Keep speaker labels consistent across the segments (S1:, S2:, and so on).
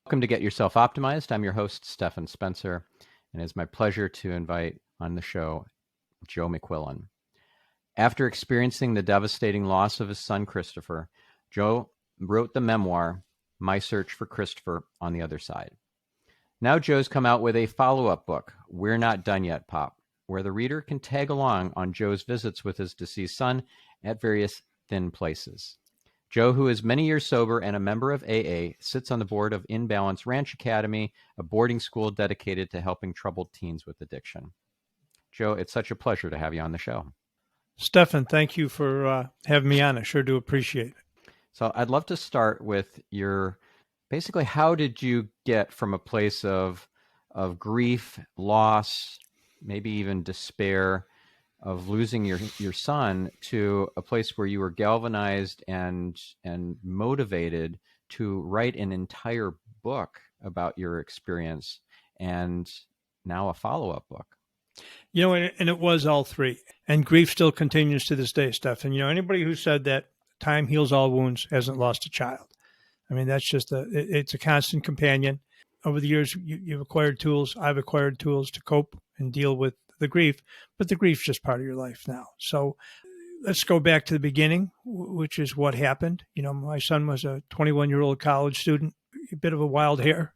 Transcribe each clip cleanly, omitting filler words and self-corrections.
S1: Welcome to Get Yourself Optimized. I'm your host, Stephan Spencer, and it's my pleasure to invite on the show Joe McQuillen. After experiencing the devastating loss of his son, Christopher, Joe wrote the memoir, My Search for Christopher on the Other Side. Now Joe's come out with a follow-up book, We're Not Done Yet, Pop, where the reader can tag along on Joe's visits with his deceased son at various thin places. Joe, who is many years sober and a member of AA, sits on the board of In Balance Ranch Academy, a boarding school dedicated to helping troubled teens with addiction. Joe, it's such a pleasure to have you on the show.
S2: Stephan, thank you for having me on. I sure do appreciate it.
S1: So I'd love to start with basically, how did you get from a place of grief, loss, maybe even despair of losing your son to a place where you were galvanized and motivated to write an entire book about your experience, and now a follow-up book?
S2: And it was all three. And grief still continues to this day, Stephan. Anybody who said that time heals all wounds hasn't lost a child. I mean, that's just it's a constant companion. Over the years, you've acquired tools. I've acquired tools to cope and deal with the grief, but the grief's just part of your life now. So let's go back to the beginning, which is what happened. My son was a 21-year-old college student, a bit of a wild hair,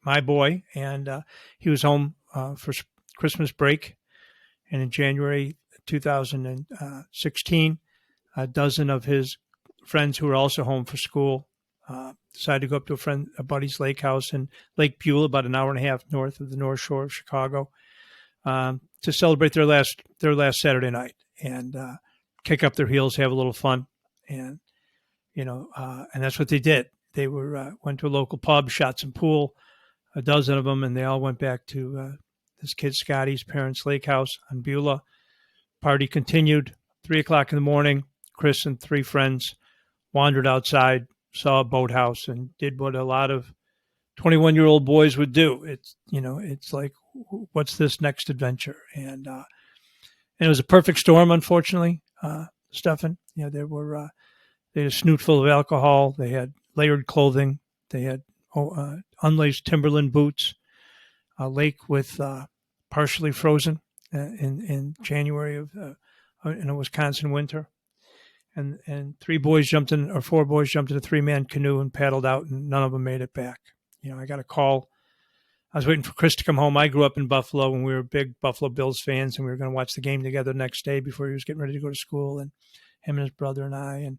S2: my boy, and he was home for Christmas break. And in January 2016, a dozen of his friends who were also home for school decided to go up to a buddy's lake house in Lake Buell, about an hour and a half north of the North Shore of Chicago, to celebrate their last Saturday night and kick up their heels, have a little fun, and that's what they did. They went to a local pub, shot some pool, a dozen of them, and they all went back to this kid Scotty's parents' lake house on Beulah. Party continued. 3:00 in the morning. Chris and three friends wandered outside, saw a boathouse, and did what a lot of 21-year-old boys would do. It's like, what's this next adventure? And it was a perfect storm, unfortunately, Stephan. They had a snoot full of alcohol. They had layered clothing. They had unlaced Timberland boots. A lake with partially frozen in January in a Wisconsin winter. And four boys jumped in a 3-man canoe and paddled out, and none of them made it back. I got a call. I was waiting for Chris to come home. I grew up in Buffalo, and we were big Buffalo Bills fans, and we were going to watch the game together the next day before he was getting ready to go to school, and him and his brother and I. And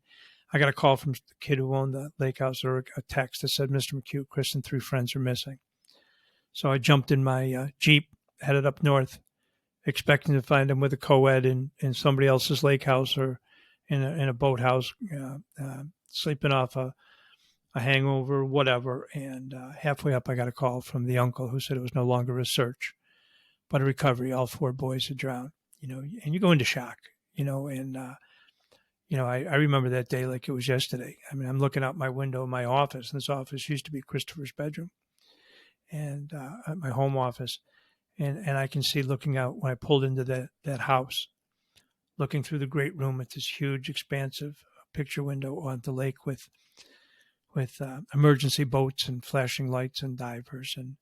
S2: I got a call from the kid who owned the lake house, or a text that said, Mr. McHugh, Chris and 3 friends are missing. So I jumped in my Jeep, headed up north, expecting to find him with a co-ed in somebody else's lake house or in a boathouse, sleeping off a hangover, whatever. And halfway up, I got a call from the uncle who said it was no longer a search, but a recovery. All 4 boys had drowned, and you go into shock, and I remember that day like it was yesterday. I mean, I'm looking out my window in my office, and this office used to be Christopher's bedroom, and at my home office. And I can see, looking out when I pulled into that house, looking through the great room at this huge, expansive picture window on the lake with emergency boats and flashing lights and divers and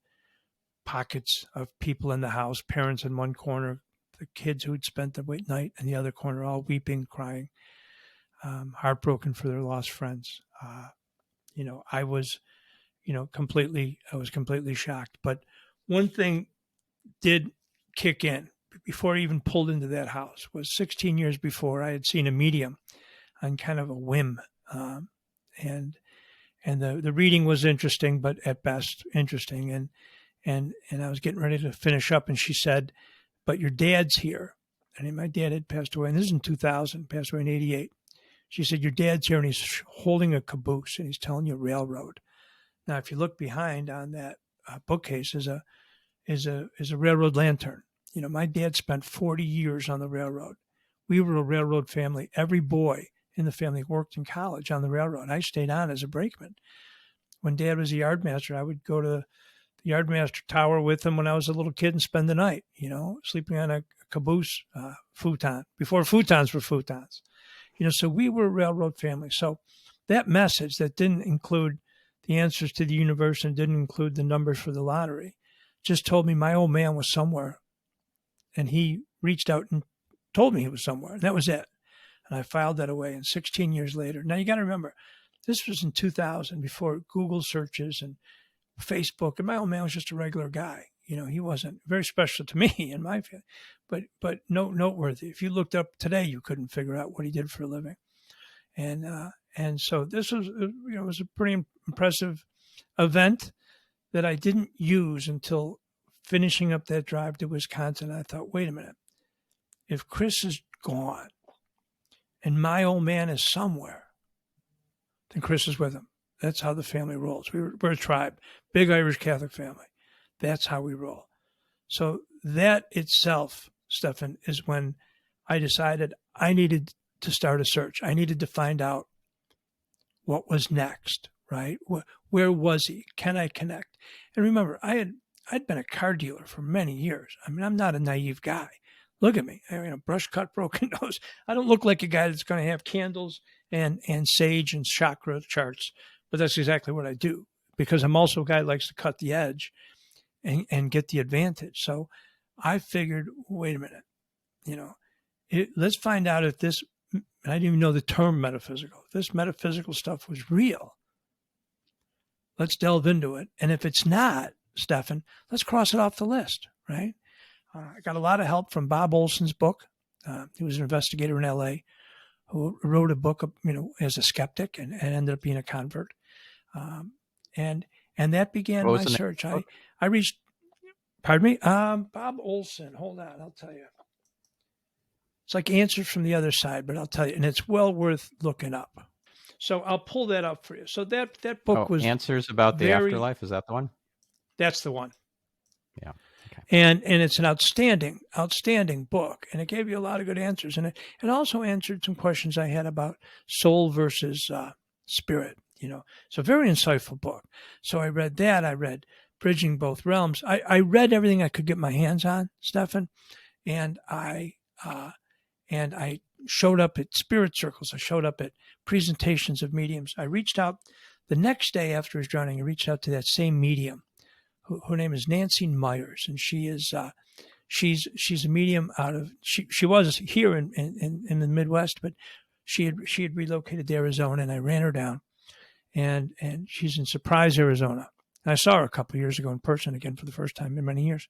S2: pockets of people in the house, parents in one corner, the kids who'd spent the night in the other corner, all weeping, crying, heartbroken for their lost friends. I was completely shocked. But one thing did kick in before I even pulled into that house. Was 16 years before, I had seen a medium on kind of a whim, and the reading was interesting, but at best interesting. And I was getting ready to finish up, and she said, "But your dad's here." And my dad had passed away, and this is in 2000, passed away in 88. She said, "Your dad's here, and he's holding a caboose, and he's telling you railroad." Now, if you look behind on that bookcase is a railroad lantern. My dad spent 40 years on the railroad. We were a railroad family. Every boy in the family worked in college on the railroad. I stayed on as a brakeman. When Dad was a yardmaster, I would go to the yardmaster tower with him when I was a little kid and spend the night, sleeping on a caboose futon, before futons were futons. So we were a railroad family. So that message that didn't include the answers to the universe and didn't include the numbers for the lottery. Just told me my old man was somewhere, and he reached out and told me he was somewhere, and that was it. And I filed that away. And 16 years later, now you got to remember, this was in 2000, before Google searches and Facebook, and my old man was just a regular guy. He wasn't very special to me and my family, but noteworthy. If you looked up today, you couldn't figure out what he did for a living. And so this was, was a pretty impressive event that I didn't use until finishing up that drive to Wisconsin. I thought, wait a minute, if Chris is gone and my old man is somewhere, then Chris is with him. That's how the family rolls. We're a tribe, big Irish Catholic family. That's how we roll. So that itself, Stephan, is when I decided I needed to start a search. I needed to find out what was next, right? Where was he? Can I connect? And remember, I'd been a car dealer for many years. I mean, I'm not a naive guy. Look at me. I mean, a brush cut, broken nose. I don't look like a guy that's going to have candles and sage and chakra charts, but that's exactly what I do, because I'm also a guy that likes to cut the edge and get the advantage. So I figured, wait a minute, let's find out if this, I didn't even know the term metaphysical, if this metaphysical stuff was real. Let's delve into it. And if it's not, Stephan, let's cross it off the list, right? I got a lot of help from Bob Olson's book. He was an investigator in L.A. who wrote a book, as a skeptic and ended up being a convert. And that began my search. I reached, pardon me, Bob Olson. Hold on, I'll tell you. It's like Answers from the Other Side, but I'll tell you, and it's well worth looking up. So I'll pull that up for you. So that book was
S1: Answers About the Afterlife. Is that the one?
S2: That's the one.
S1: Yeah. Okay.
S2: And it's an outstanding book, and it gave you a lot of good answers, and it also answered some questions I had about soul versus spirit. So very insightful book. So I read that. I read Bridging Both Realms. I read everything I could get my hands on, Stephan, and I showed up at spirit circles. I showed up at presentations of mediums. I reached out the next day after his drowning. I reached out to that same medium. Her name is Nancy Myers, and she is she's a medium out of she was here in the Midwest, but she had relocated to Arizona, and I ran her down, and she's in Surprise, Arizona. And I saw her a couple of years ago in person again for the first time in many years.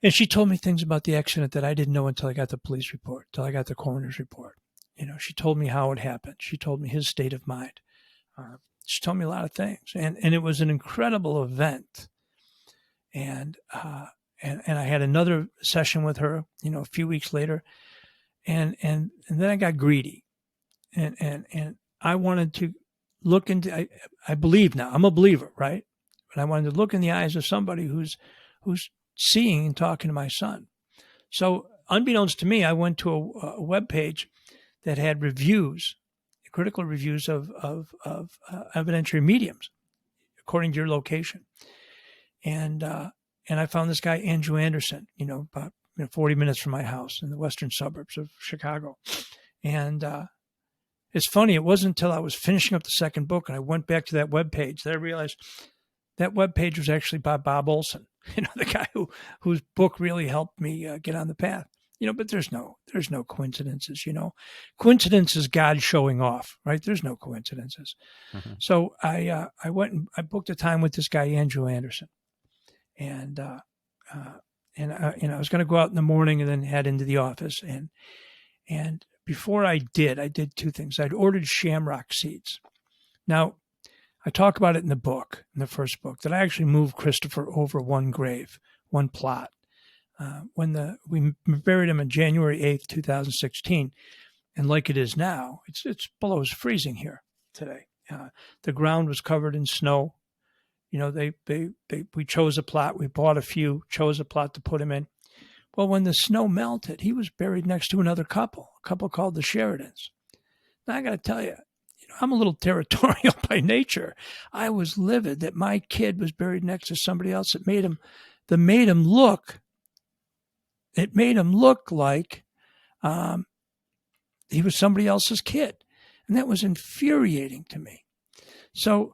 S2: And she told me things about the accident that I didn't know until I got the police report, until I got the coroner's report. She told me how it happened. She told me his state of mind. She told me a lot of things, and it was an incredible event. And I had another session with her, a few weeks later, and then I got greedy, and I wanted to look into. I believe now. I'm a believer, right? But I wanted to look in the eyes of somebody who's seeing and talking to my son. So, unbeknownst to me, I went to a web page that had reviews, critical reviews of evidentiary mediums, according to your location. And I found this guy, Andrew Anderson, about 40 minutes from my house in the western suburbs of Chicago. And it's funny, it wasn't until I was finishing up the second book and I went back to that webpage that I realized that webpage was actually by Bob Olson, the guy whose book really helped me get on the path. But there's no coincidences, Coincidence is God showing off, right? There's no coincidences. Mm-hmm. So I went and I booked a time with this guy, Andrew Anderson. And I was going to go out in the morning and then head into the office. And before I did two things. I'd ordered shamrock seeds. Now, I talk about it in the book, in the first book, that I actually moved Christopher over one grave, one plot. When we buried him on January 8th, 2016, and like it is now, it's below freezing here today. The ground was covered in snow. We chose a plot. We bought a few, chose a plot to put him in. Well, when the snow melted, he was buried next to a couple called the Sheridans. Now, I got to tell you, I'm a little territorial by nature. I was livid that my kid was buried next to somebody else. It made him look like he was somebody else's kid. And that was infuriating to me. So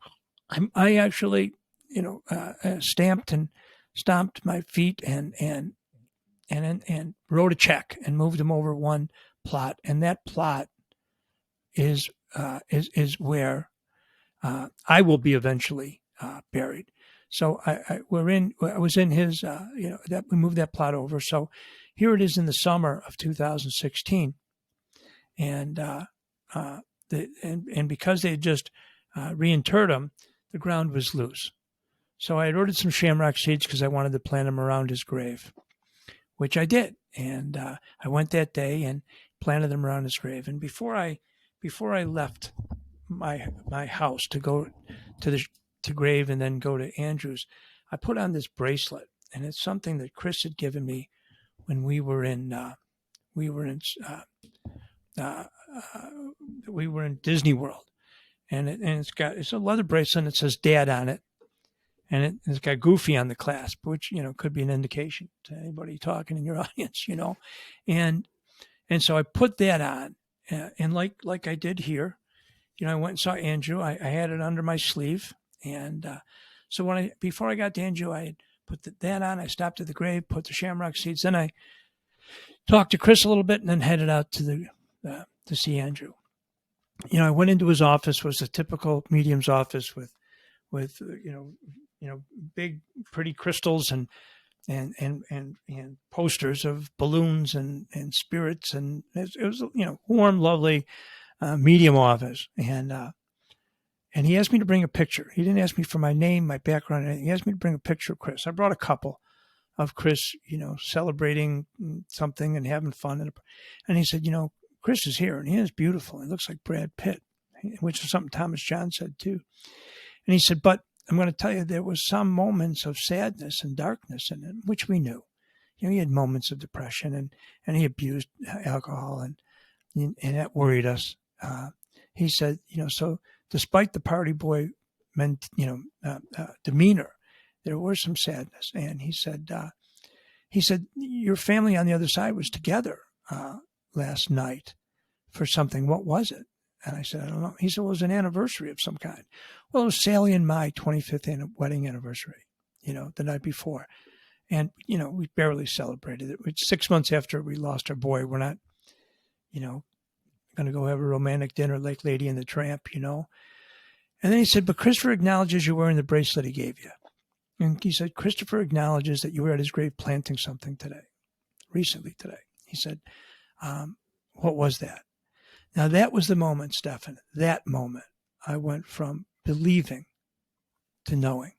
S2: I actually, stamped and stomped my feet and wrote a check and moved him over one plot, and that plot is where I will be eventually buried. So I was in his, that we moved that plot over. So here it is in the summer of 2016, and and because they had just reinterred him, the ground was loose. So I had ordered some shamrock seeds because I wanted to plant them around his grave, which I did. And I went that day and planted them around his grave. And before I left my house to go to the grave and then go to Andrew's, I put on this bracelet, and it's something that Chris had given me when we were in Disney World, and it's a leather bracelet, and it says Dad on it, and it's got Goofy on the clasp, which could be an indication to anybody talking in your audience, and so I put that on, and like I did here, I went and saw Andrew. I had it under my sleeve, and so before I got to Andrew, I had put that on. I stopped at the grave, put the shamrock seeds, then I talked to Chris a little bit, and then headed out to see Andrew. I went into his office. Was a typical medium's office with big pretty crystals and posters of balloons and spirits, and it was warm, lovely medium office, and he asked me to bring a picture. He didn't ask me for my name, my background, anything. He asked me to bring a picture of Chris. I brought a couple of Chris, celebrating something and having fun, and he said, Chris is here, and he is beautiful. He looks like Brad Pitt, which is something Thomas John said too. And he said, but I'm going to tell you, there was some moments of sadness and darkness in it, which we knew. He had moments of depression, and he abused alcohol, and that worried us. He said, so despite the party boy demeanor, there was some sadness. And he said, your family on the other side was together last night for something. What was it? And I said, I don't know. He said, well, it was an anniversary of some kind. Well, it was Sally and my 25th wedding anniversary, the night before. And, we barely celebrated it. It's 6 months after we lost our boy. We're not, going to go have a romantic dinner like Lady and the Tramp, And then he said, but Christopher acknowledges you're wearing the bracelet he gave you. And he said, Christopher acknowledges that you were at his grave planting something recently today. He said, what was that? Now, that was the moment, Stephan, that moment I went from believing to knowing.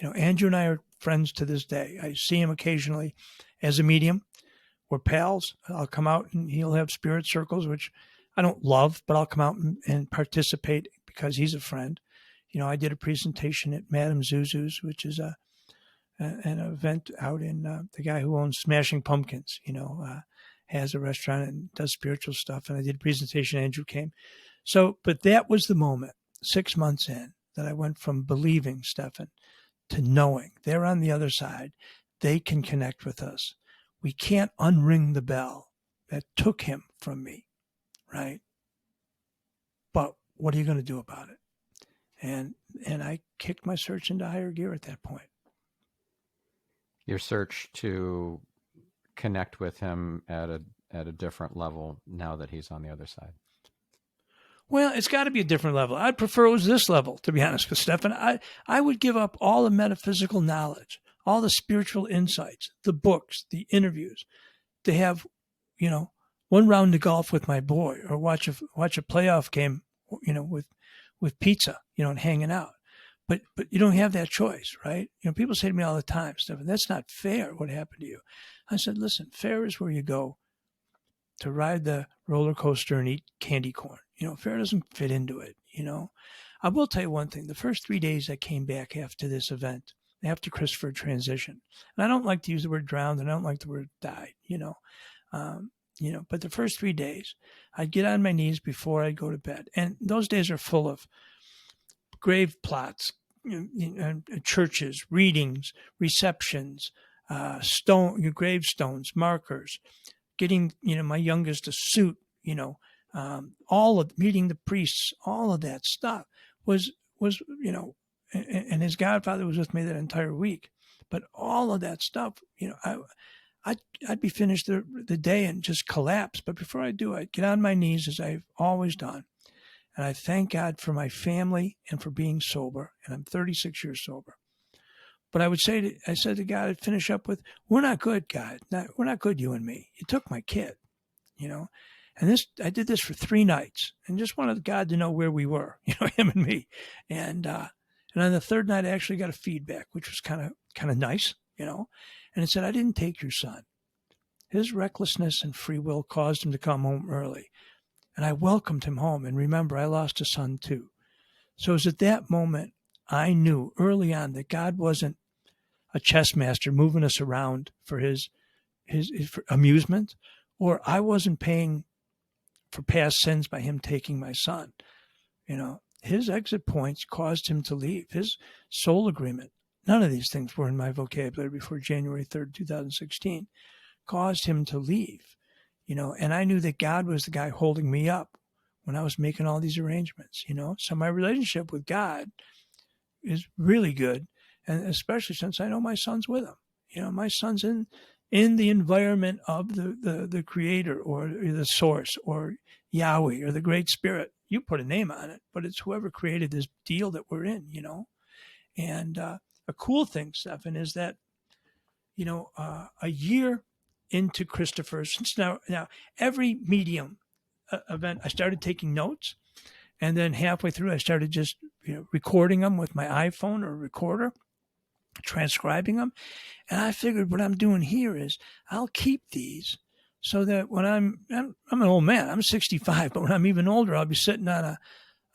S2: Andrew and I are friends to this day. I see him occasionally as a medium. We're pals. I'll come out and he'll have spirit circles, which I don't love, but I'll come out and participate because he's a friend. I did a presentation at Madame Zuzu's, which is an event out in the guy who owns Smashing Pumpkins, has a restaurant and does spiritual stuff. And I did a presentation. Andrew came. So, but that was the moment 6 months in that I went from believing, Stephan, to knowing they're on the other side. They can connect with us. We can't unring the bell that took him from me, right? But what are you going to do about it? And I kicked my search into higher gear at that point.
S1: Your search to connect with him at a different level now that he's on the other side.
S2: Well, it's got to be a different level. I'd prefer it was this level, to be honest with Stephan. I would give up all the metaphysical knowledge, all the spiritual insights, the books, the interviews, to have, one round of golf with my boy, or watch a playoff game, with pizza, and hanging out. But you don't have that choice, right? People say to me all the time, Stephan, that's not fair what happened to you. I said, listen, fair is where you go to ride the roller coaster and eat candy corn. Fair doesn't fit into it, I will tell you one thing. The first 3 days I came back after this event, after Christopher transitioned, and I don't like to use the word drowned, and I don't like the word died, but the first 3 days I'd get on my knees before I go to bed. And those days are full of grave plots, churches, readings, receptions, gravestones, markers, getting, my youngest a suit, all of meeting the priests, all of that stuff was and his godfather was with me that entire week. But all of that stuff, I'd be finished the day and just collapse. But before I do, I'd get on my knees as I've always done. And I thank God for my family and for being sober. And I'm 36 years sober. But I said to God, I'd finish up with, we're not good, God. We're not good, you and me. You took my kid, And I did this for 3 nights and just wanted God to know where we were, him and me. And on the third night, I actually got a feedback, which was kind of nice, And it said, I didn't take your son. His recklessness and free will caused him to come home early. And I welcomed him home. And remember, I lost a son too. So it was at that moment I knew early on that God wasn't a chess master moving us around for his for amusement, or I wasn't paying for past sins by him taking my son. His exit points caused him to leave. His soul agreement, none of these things were in my vocabulary before January 3rd, 2016, caused him to leave. And I knew that God was the guy holding me up when I was making all these arrangements, So my relationship with God is really good, and especially since I know my son's with him. My son's in the environment of the creator or the source or Yahweh or the Great Spirit. You put a name on it, but it's whoever created this deal that we're in, And a cool thing, Stephan, is that, a year into Christopher, since now every medium event, I started taking notes. And then halfway through, I started just recording them with my iPhone or recorder, transcribing them. And I figured what I'm doing here is I'll keep these so that when I'm an old man, I'm 65, but when I'm even older, I'll be sitting on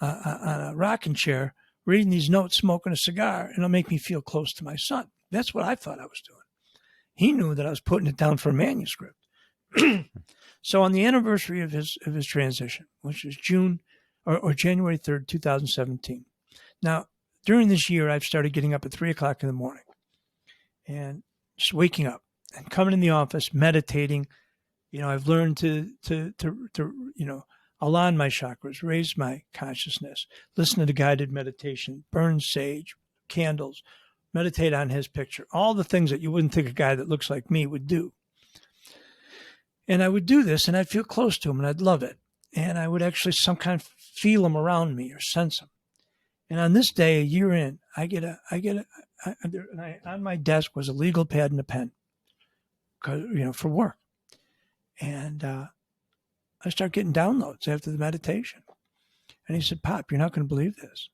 S2: a rocking chair, reading these notes, smoking a cigar, and it'll make me feel close to my son. That's what I thought I was doing. He knew that I was putting it down for a manuscript. So on the anniversary of his transition, which is June or January 3rd, 2017. Now, during this year, I've started getting up at 3 o'clock in the morning and just waking up and coming in the office, meditating. I've learned to align my chakras, raise my consciousness, listen to guided meditation, burn sage, candles, meditate on his picture, all the things that you wouldn't think a guy that looks like me would do. And I would do this and I'd feel close to him and I'd love it. And I would actually some kind of feel him around me or sense him. And on this day, a year in, on my desk was a legal pad and a pen, for work. And I start getting downloads after the meditation. And he said, Pop, you're not going to believe this.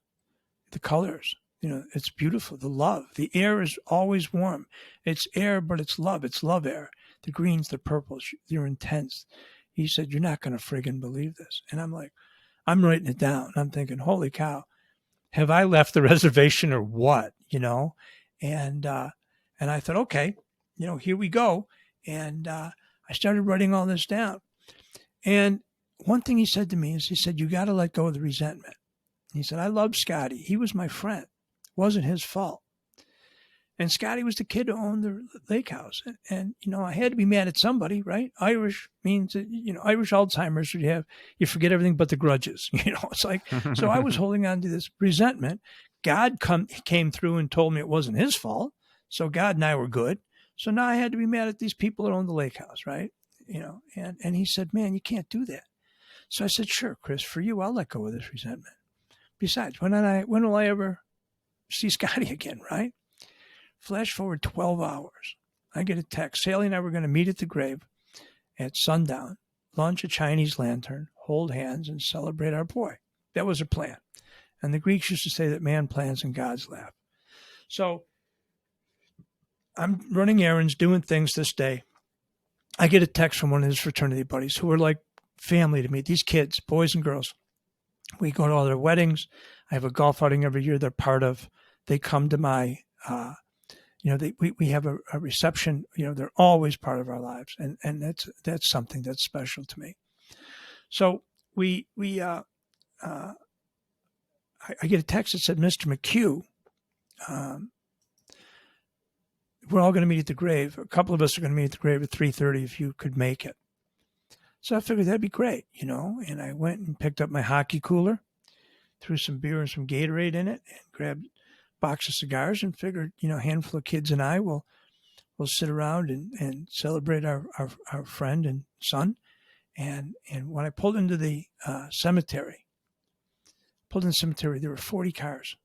S2: The colors, it's beautiful. The love, the air is always warm. It's air, but it's love. It's love air. The greens, the purples, they're intense. He said, you're not going to friggin' believe this. And I'm like, I'm writing it down. I'm thinking, holy cow, have I left the reservation or what? And I thought, okay, here we go. And I started writing all this down. And one thing he said to me is, he said, you got to let go of the resentment. He said, I loved Scotty. He was my friend. It wasn't his fault. And Scotty was the kid who owned the lake house. And I had to be mad at somebody, right? Irish means that, Irish Alzheimer's, you forget everything but the grudges. It's like, so I was holding on to this resentment. God came through and told me it wasn't his fault. So God and I were good. So now I had to be mad at these people that own the lake house, right? And he said, man, you can't do that. So I said, sure, Chris, for you, I'll let go of this resentment. Besides, when will I ever see Scotty again, right? Flash forward 12 hours. I get a text. Sally and I were going to meet at the grave at sundown, launch a Chinese lantern, hold hands, and celebrate our boy. That was her plan. And the Greeks used to say that man plans and gods laugh. So I'm running errands, doing things this day. I get a text from one of his fraternity buddies who are like family to me. These kids, boys and girls. We go to all their weddings. I have a golf outing every year they're part of. They come to my we have a reception. They're always part of our lives, and that's something that's special to me. So I get a text that said, Mr. McHugh, we're all going to meet at the grave. A couple of us are going to meet at the grave at 3:30 if you could make it. So I figured that'd be great, and I went and picked up my hockey cooler, threw some beer and some Gatorade in it, and grabbed box of cigars and figured, a handful of kids and I will sit around and celebrate our friend and son. And when I pulled into the cemetery, there were 40 cars.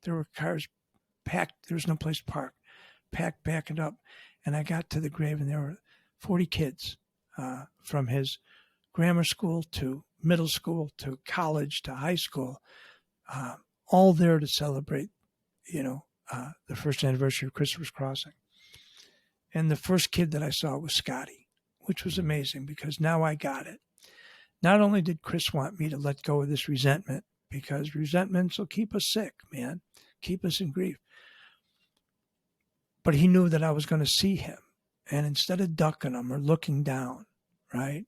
S2: There were cars packed. There was no place to park. Packed, backing up. And I got to the grave, and there were 40 kids from his grammar school to middle school to college to high school, all there to celebrate, the first anniversary of Christopher's Crossing. And the first kid that I saw was Scotty, which was amazing because now I got it. Not only did Chris want me to let go of this resentment, because resentments will keep us sick, man, keep us in grief. But he knew that I was going to see him. And instead of ducking him or looking down, right,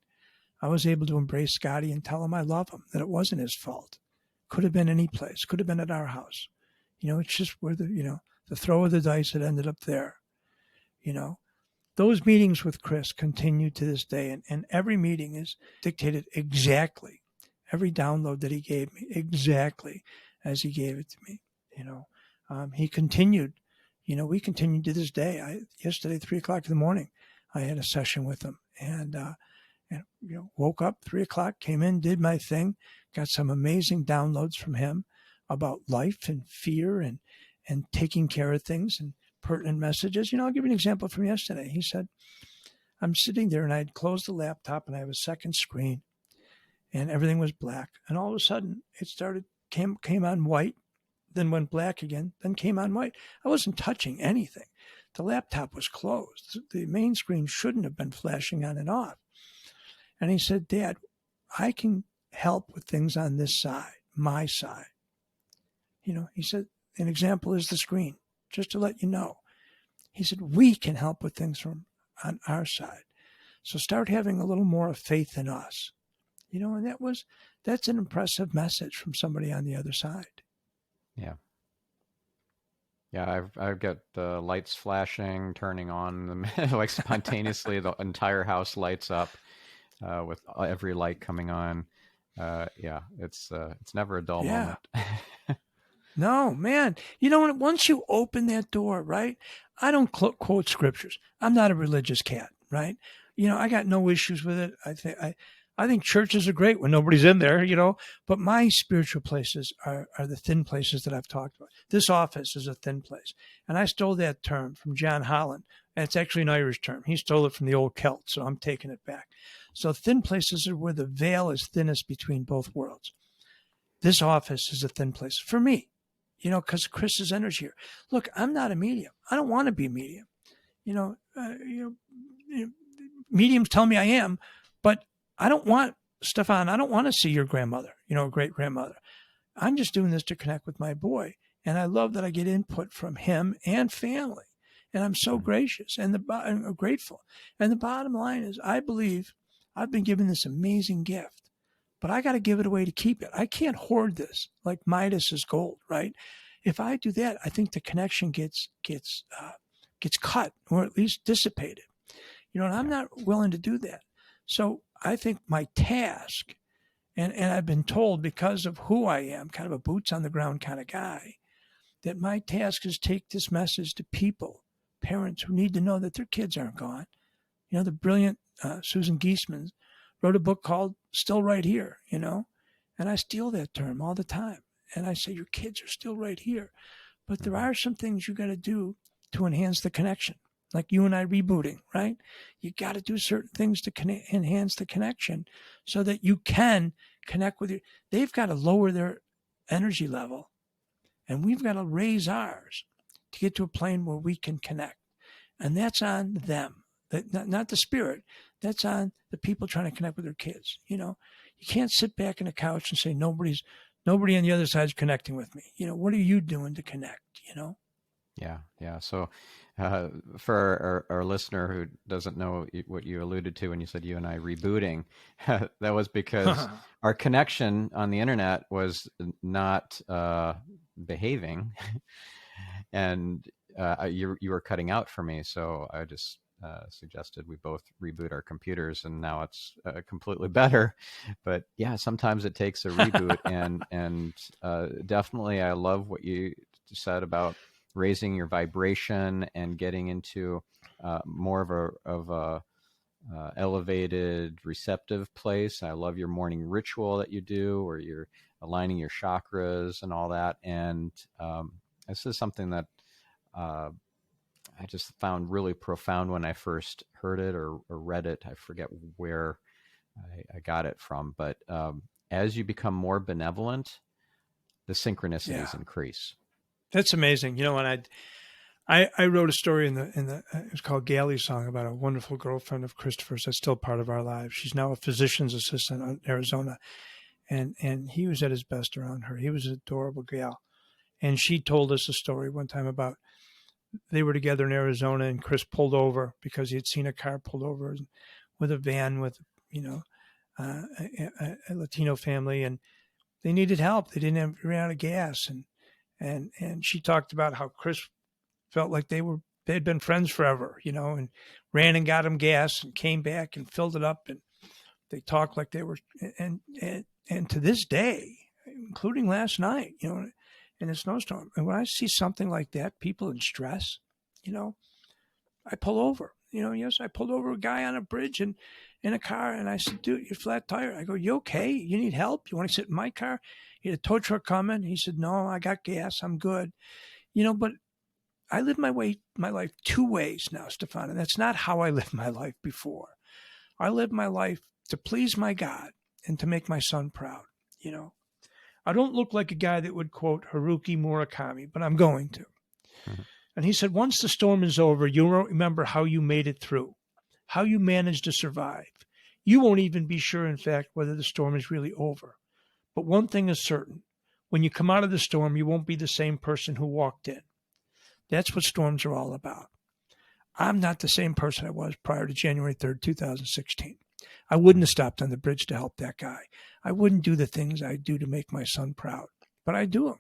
S2: I was able to embrace Scotty and tell him I love him, that it wasn't his fault. Could have been any place, could have been at our house. It's just where the throw of the dice had ended up there. Those meetings with Chris continue to this day, and every meeting is dictated exactly, every download that he gave me, exactly as he gave it to me. He continued, we continued to this day. Yesterday, 3:00 in the morning, I had a session with him, and woke up 3:00, came in, did my thing, got some amazing downloads from him about life and fear and taking care of things and pertinent messages. I'll give you an example from yesterday. He said, I'm sitting there and I had closed the laptop and I have a second screen and everything was black. And all of a sudden it came on white, then went black again, then came on white. I wasn't touching anything. The laptop was closed. The main screen shouldn't have been flashing on and off. And he said, Dad, I can help with things on this side, my side. He said, an example is the screen. Just to let you know, he said, we can help with things on our side. So start having a little more of faith in us, and that's an impressive message from somebody on the other side.
S1: Yeah. Yeah. I've got the lights flashing, turning on like spontaneously, the entire house lights up with every light coming on. Yeah. It's never a dull moment.
S2: No, man. Once you open that door, right? I don't quote scriptures. I'm not a religious cat, right? I got no issues with it. I think churches are great when nobody's in there, but my spiritual places are the thin places that I've talked about. This office is a thin place. And I stole that term from John Holland. And it's actually an Irish term. He stole it from the old Celt, so I'm taking it back. So thin places are where the veil is thinnest between both worlds. This office is a thin place for me. Because Chris's energy here. Look, I'm not a medium. I don't want to be a medium. Mediums tell me I am, but I don't want, Stephan, I don't want to see your grandmother, great grandmother. I'm just doing this to connect with my boy. And I love that I get input from him and family. And I'm so gracious and I'm grateful. And the bottom line is, I believe I've been given this amazing gift. But I got to give it away to keep it. I can't hoard this like Midas's gold, right? If I do that, I think the connection gets cut or at least dissipated. And I'm not willing to do that. So I think my task, and I've been told because of who I am, kind of a boots on the ground kind of guy, that my task is take this message to people, parents who need to know that their kids aren't gone. The brilliant Susan Giesman wrote a book called Still Right Here, and I steal that term all the time. And I say, your kids are still right here. But there are some things you got to do to enhance the connection, like you and I rebooting, right? You got to do certain things to enhance the connection so that you can connect with you. They've got to lower their energy level, and we've got to raise ours to get to a plane where we can connect. And that's on them. Not the spirit. That's on the people trying to connect with their kids. You can't sit back on a couch and say nobody on the other side is connecting with me. What are you doing to connect?
S1: Yeah. So for our listener who doesn't know what you alluded to when you said you and I rebooting, that was because our connection on the internet was not behaving, and you were cutting out for me. So I just suggested we both reboot our computers, and now it's completely better. But yeah, sometimes it takes a reboot, and definitely I love what you said about raising your vibration and getting into more of a elevated, receptive place. I love your morning ritual that you do, where you're aligning your chakras and all that. And this is something that I just found really profound when I first heard it or read it. I forget where I got it from, but as you become more benevolent, the synchronicities increase.
S2: That's amazing. And I wrote a story in the it was called Galley's Song, about a wonderful girlfriend of Christopher's that's still part of our lives. She's now a physician's assistant in Arizona, and he was at his best around her. He was an adorable gal, and she told us a story one time about they were together in Arizona, and Chris pulled over because he had seen a car pulled over with a van with a Latino family, and they needed help. They ran out of gas, and she talked about how Chris felt like they'd been friends forever, and ran and got him gas and came back and filled it up, and they talked like they were, and to this day, including last night, in a snowstorm. And when I see something like that, people in stress, I pull over. Yes, I pulled over a guy on a bridge and in a car, and I said, "Dude, you're flat tire." I go, "You okay? You need help? You want to sit in my car?" He had a tow truck coming. He said, "No, I got gas. I'm good." But I live my life two ways now, Stephan, and that's not how I lived my life before. I live my life to please my God and to make my son proud. I don't look like a guy that would quote Haruki Murakami, but I'm going to. Mm-hmm. And he said, once the storm is over, you won't remember how you made it through, how you managed to survive. You won't even be sure, in fact, whether the storm is really over. But one thing is certain. When you come out of the storm, you won't be the same person who walked in. That's what storms are all about. I'm not the same person I was prior to January 3rd, 2016. I wouldn't have stopped on the bridge to help that guy. I wouldn't do the things I do to make my son proud, but I do them,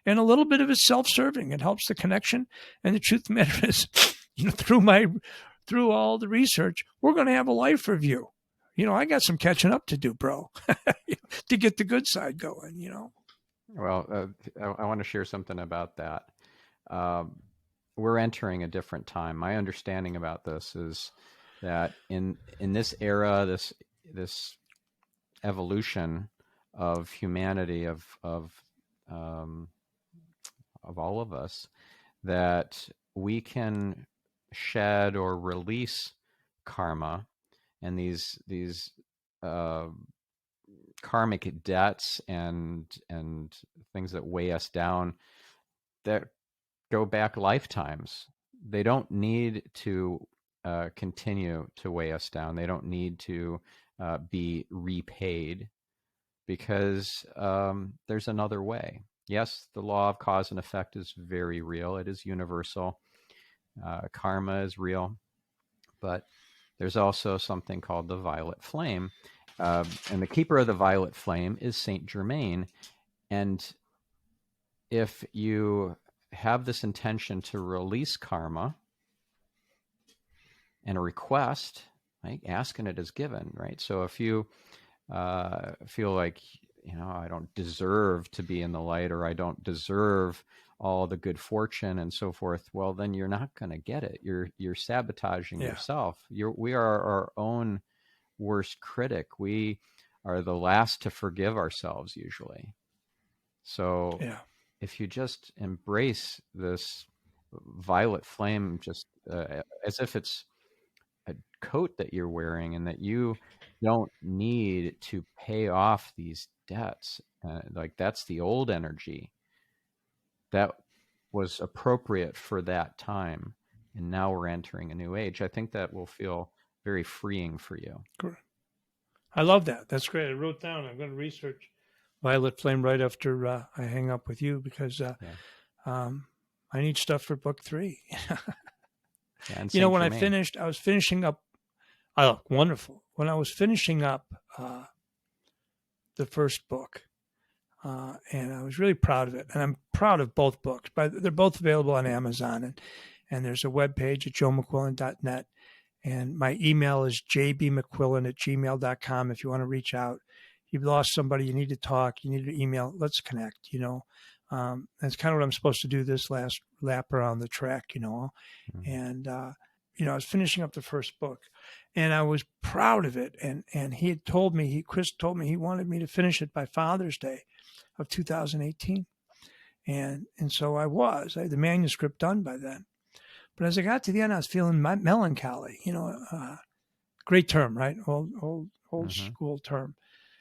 S2: and a little bit of it's self-serving. It helps the connection. And the truth of the matter is, through all the research, we're going to have a life review. I got some catching up to do, bro, to get the good side going,
S1: Well, I want to share something about that. We're entering a different time. My understanding about this is that in this era, this evolution of humanity, of all of us, that we can shed or release karma and these karmic debts and things that weigh us down that go back lifetimes. They don't need to continue to weigh us down. They don't need to be repaid, because there's another way. Yes, the law of cause and effect is very real. It is universal. Karma is real. But there's also something called the violet flame. And the keeper of the violet flame is Saint Germain. And if you have this intention to release karma and a request, right, asking it is given, right? So if you feel like, I don't deserve to be in the light, or I don't deserve all the good fortune and so forth, well, then you're not going to get it. You're sabotaging yourself. We are our own worst critic. We are the last to forgive ourselves usually. So if you just embrace this violet flame, just as if it's a coat that you're wearing, and that you don't need to pay off these debts, like that's the old energy that was appropriate for that time, and now we're entering a new age. I think that will feel very freeing for you.
S2: Great. I love that. That's great. I wrote down, I'm going to research violet flame right after I hang up with you, because I need stuff for book 3. When I was finishing up, wonderful. When I was finishing up the first book, and I was really proud of it, and I'm proud of both books, but they're both available on Amazon, and there's a webpage at joemcquillen.net, and my email is jbmcquillen@gmail.com if you want to reach out. You've lost somebody, you need to talk, you need to email, let's connect, That's kind of what I'm supposed to do this last lap around the track, And, I was finishing up the first book and I was proud of it. And Chris told me he wanted me to finish it by Father's Day of 2018. And so I had the manuscript done by then. But as I got to the end, I was feeling melancholy, great term, right? Old school term.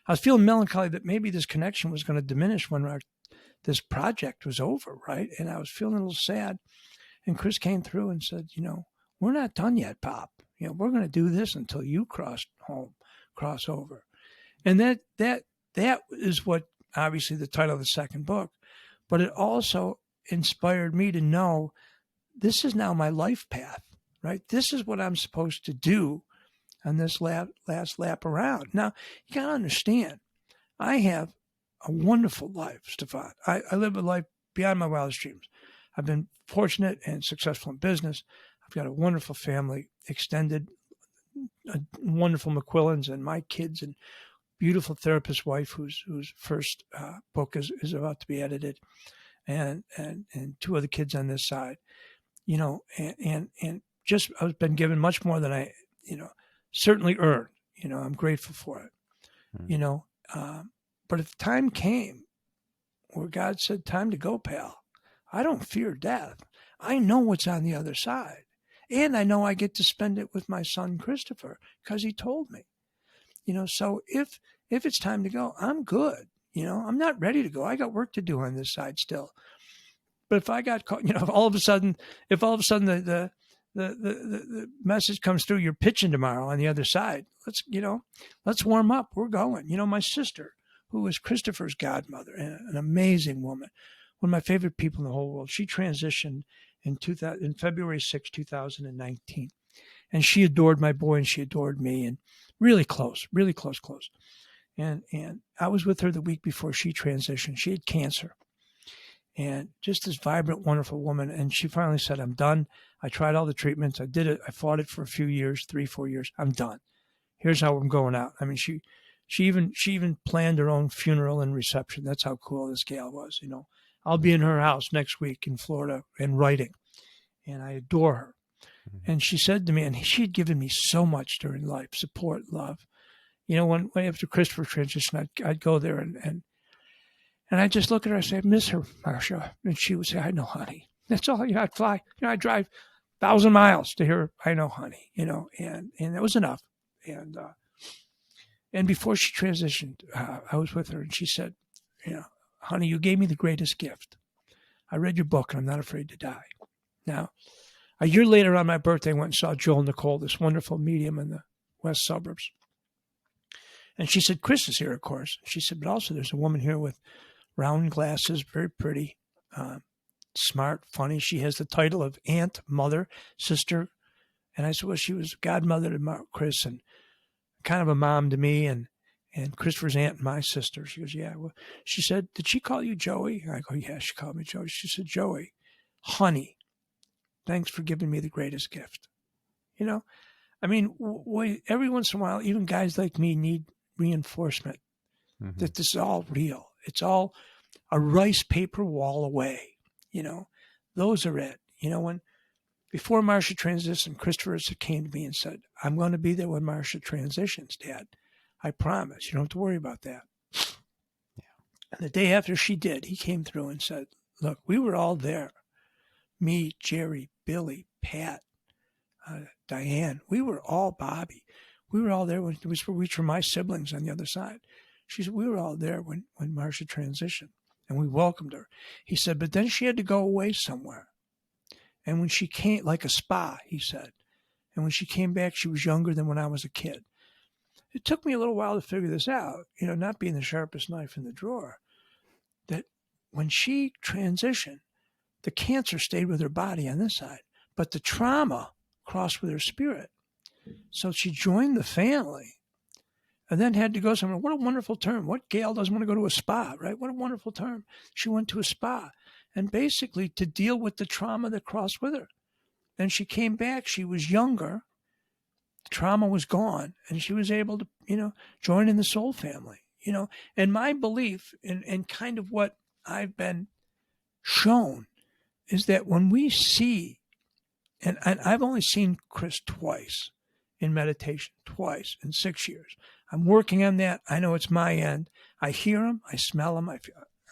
S2: I was feeling melancholy that maybe this connection was going to diminish when this project was over, right? And I was feeling a little sad. And Chris came through and said, we're not done yet, Pop. We're going to do this until you cross over. And that is what obviously the title of the second book, but it also inspired me to know this is now my life path, right? This is what I'm supposed to do on this last lap around. Now, you got to understand, I have a wonderful life, Stephan. I live a life beyond my wildest dreams. I've been fortunate and successful in business. I've got a wonderful family, extended, wonderful McQuillens and my kids and beautiful therapist wife whose first book is about to be edited, and two other kids on this side, and just I've been given much more than I, certainly earned. I'm grateful for it. But if time came where God said, time to go, pal, I don't fear death. I know what's on the other side. And I know I get to spend it with my son, Christopher, because he told me. So if it's time to go, I'm good. I'm not ready to go. I got work to do on this side still. But if I got caught, if all of a sudden the message comes through, you're pitching tomorrow on the other side, let's warm up. We're going. My sister, who was Christopher's godmother, an amazing woman, one of my favorite people in the whole world. She transitioned in February 6, 2019. And she adored my boy and she adored me, and really close. And I was with her the week before she transitioned. She had cancer. And just this vibrant, wonderful woman. And she finally said, I'm done. I tried all the treatments. I did it. I fought it for a few years, 3-4 years. I'm done. Here's how I'm going out. I mean, she even planned her own funeral and reception. That's how cool this gal was. I'll be in her house next week in Florida and writing. And I adore her. And she said to me, and she had given me so much during life, support, love. When after Christopher transitioned, I'd go there and I'd just look at her and say, I miss her, Marcia. And she would say, I know, honey. That's all. I'd fly. I'd drive 1,000 miles to hear her, I know, honey. And that was enough. And before she transitioned, I was with her and she said, honey, you gave me the greatest gift. I read your book and I'm not afraid to die. Now, a year later on my birthday, I went and saw Joel Nicole, this wonderful medium in the west suburbs. And she said, Chris is here, of course. She said, but also there's a woman here with round glasses, very pretty, smart, funny. She has the title of aunt, mother, sister. And I said, well, she was godmother to Chris and kind of a mom to me and Christopher's aunt and my sister. She goes, yeah. Well, she said, did she call you Joey? I go, yeah, she called me Joey. She said, Joey, honey, thanks for giving me the greatest gift. I mean, every once in a while, even guys like me need reinforcement that this is all real. It's all a rice paper wall away. Those are it. When before Marcia transitioned, Christopher came to me and said, I'm going to be there when Marcia transitions, Dad. I promise. You don't have to worry about that. Yeah. And the day after she did, he came through and said, look, we were all there. Me, Jerry, Billy, Pat, Diane. We were all Bobby. We were all there when which were my siblings on the other side. She said, we were all there when Marcia transitioned, and we welcomed her. He said, but then she had to go away somewhere. And when she came, like a spa, he said, and when she came back, she was younger than when I was a kid. It took me a little while to figure this out, not being the sharpest knife in the drawer, that when she transitioned, the cancer stayed with her body on this side, but the trauma crossed with her spirit. So she joined the family and then had to go somewhere. What a wonderful term. What gal doesn't want to go to a spa, right? What a wonderful term. She went to a spa and basically to deal with the trauma that crossed with her. Then she came back. She was younger. The trauma was gone and she was able to, join in the soul family, and my belief and kind of what I've been shown is that when we see, and I've only seen Chris twice in meditation, twice in 6 years. I'm working on that. I know it's my end. I hear him. I smell him.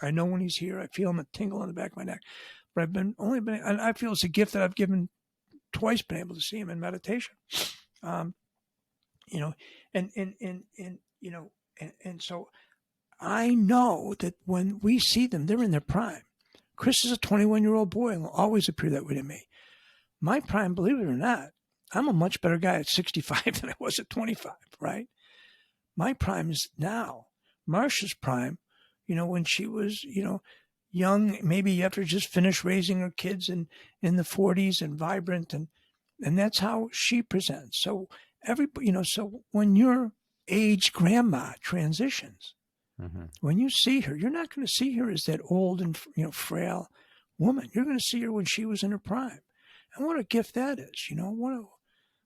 S2: I know when he's here. I feel him a tingle in the back of my neck. But and I feel it's a gift that I've given twice, been able to see him in meditation. And so I know that when we see them, they're in their prime. Chris is a 21-year-old boy and will always appear that way to me. My prime, believe it or not, I'm a much better guy at 65 than I was at 25, right? My prime is now. Marcia's prime, when she was, young, maybe after just finished raising her kids in the 40s and vibrant, and that's how she presents. So so when your age grandma transitions, when you see her, you're not going to see her as that old and frail woman. You're going to see her when she was in her prime. And what a gift that is,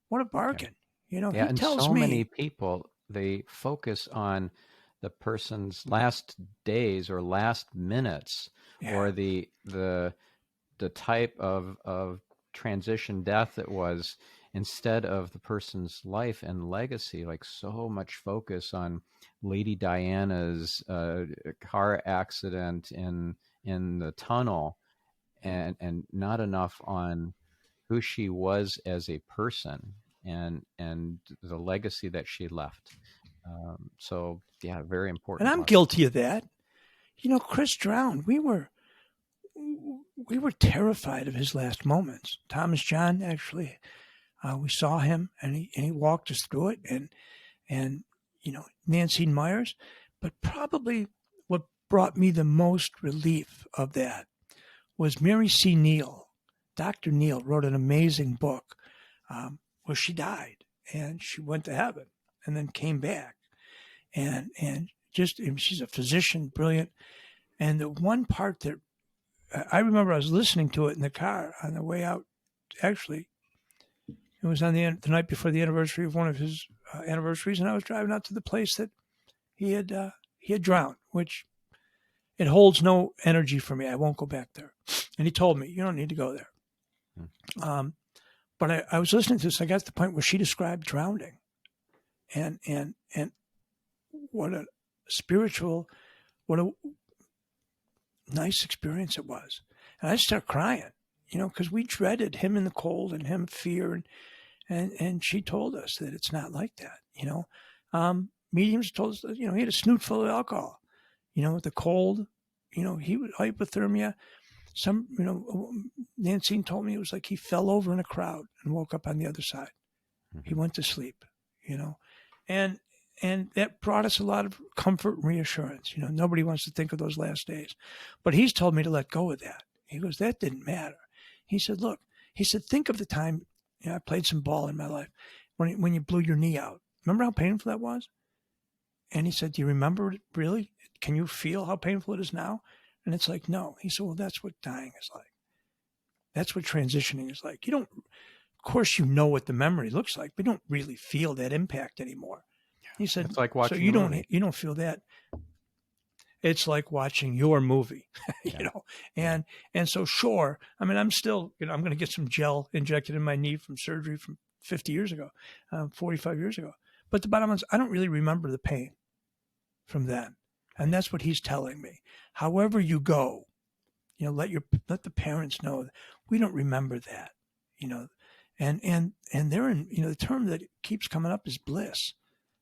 S2: what a bargain.
S1: Yeah,
S2: he
S1: and
S2: tells
S1: so
S2: me,
S1: many people, they focus on the person's last days or last minutes, or the type of transition death it was, instead of the person's life and legacy. Like, so much focus on Lady Diana's car accident in the tunnel, and not enough on who she was as a person and the legacy that she left. So yeah, very important.
S2: And I'm guilty of that. Chris drowned. We were terrified of his last moments. Thomas John, actually, we saw him, and he walked us through it, and Nancy Myers. But probably what brought me the most relief of that was Mary C. Neal. Dr. Neal wrote an amazing book where she died, and she went to heaven and then came back. And she's a physician, brilliant. And the one part that I remember, I was listening to it in the car on the way out. Actually, it was on the night before the anniversary of one of his anniversaries, and I was driving out to the place that he had drowned, which it holds no energy for me. I won't go back there. And he told me, you don't need to go there. But I was listening to this. I got to the point where she described drowning, and what a spiritual, what a nice experience it was. And I started crying, because we dreaded him in the cold and him fear, and she told us that it's not like that. Mediums told us that, he had a snoot full of alcohol, the cold, he was hypothermia. Nancy told me it was like he fell over in a crowd and woke up on the other side. He went to sleep, and that brought us a lot of comfort and reassurance. Nobody wants to think of those last days, but he's told me to let go of that. He goes, that didn't matter. He said, look, think of the time, I played some ball in my life when you blew your knee out. Remember how painful that was? And he said, do you remember it really? Can you feel how painful it is now? And it's like, no. He said, well, that's what dying is like. That's what transitioning is like. Of course, what the memory looks like, but you don't really feel that impact anymore. He said,
S1: it's like watching
S2: so you don't feel that. It's like watching your movie, and so sure. I mean, I'm still, I'm going to get some gel injected in my knee from surgery from 50 years ago, 45 years ago. But the bottom line is, I don't really remember the pain from then. And that's what he's telling me. However you go, let the parents know we don't remember that, and they're in, the term that keeps coming up is bliss.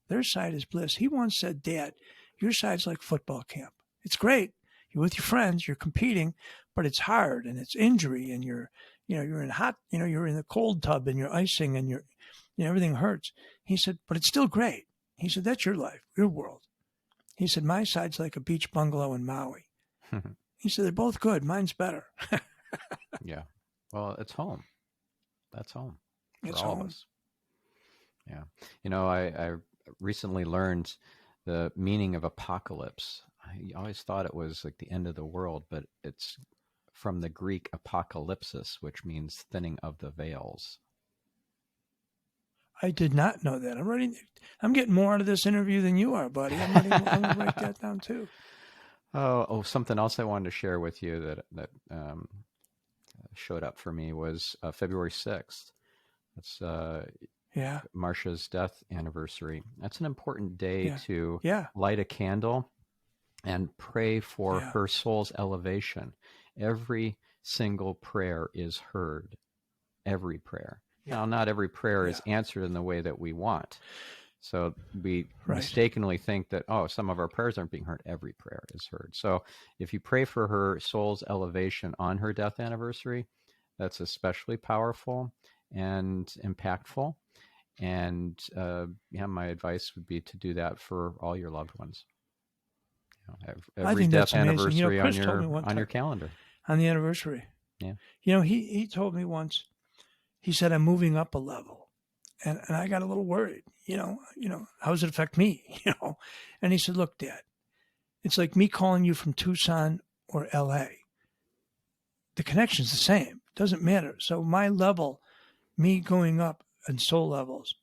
S2: Their side is bliss. He once said, Dad, your side's like football camp. It's great. You're with your friends, you're competing, but it's hard and it's injury, and you're in hot, you're in the cold tub and you're icing and everything hurts. He said, but it's still great. He said, that's your life, your world. He said, my side's like a beach bungalow in Maui. He said, they're both good. Mine's better.
S1: Yeah. Well, it's home. That's home.
S2: It's
S1: all
S2: home.
S1: of us. Yeah. I recently learned the meaning of apocalypse. I always thought it was like the end of the world, but it's from the Greek apocalypsis, which means thinning of the veils.
S2: I did not know that. I'm getting more out of this interview than you are, buddy. I'm going to write that down too.
S1: Something else I wanted to share with you that showed up for me was February 6th. That's
S2: Yeah.
S1: Marcia's death anniversary. That's an important day
S2: Yeah.
S1: to
S2: Yeah.
S1: light a candle and pray for
S2: Yeah.
S1: her soul's elevation. Every single prayer is heard. Every prayer.
S2: Yeah.
S1: Now, not every prayer
S2: Yeah.
S1: is answered in the way that we want. So we
S2: Right.
S1: mistakenly think that, some of our prayers aren't being heard. Every prayer is heard. So if you pray for her soul's elevation on her death anniversary, that's especially powerful and impactful. And my advice would be to do that for all your loved ones.
S2: I
S1: Every
S2: think
S1: death
S2: that's amazing.
S1: anniversary on
S2: Chris told me
S1: your
S2: one time
S1: calendar.
S2: on the anniversary.
S1: Yeah.
S2: He told me once, he said, I'm moving up a level. And I got a little worried, how does it affect me? And he said, look, Dad, it's like me calling you from Tucson or LA. The connection's the same. It doesn't matter. So my level, me going up in soul levels,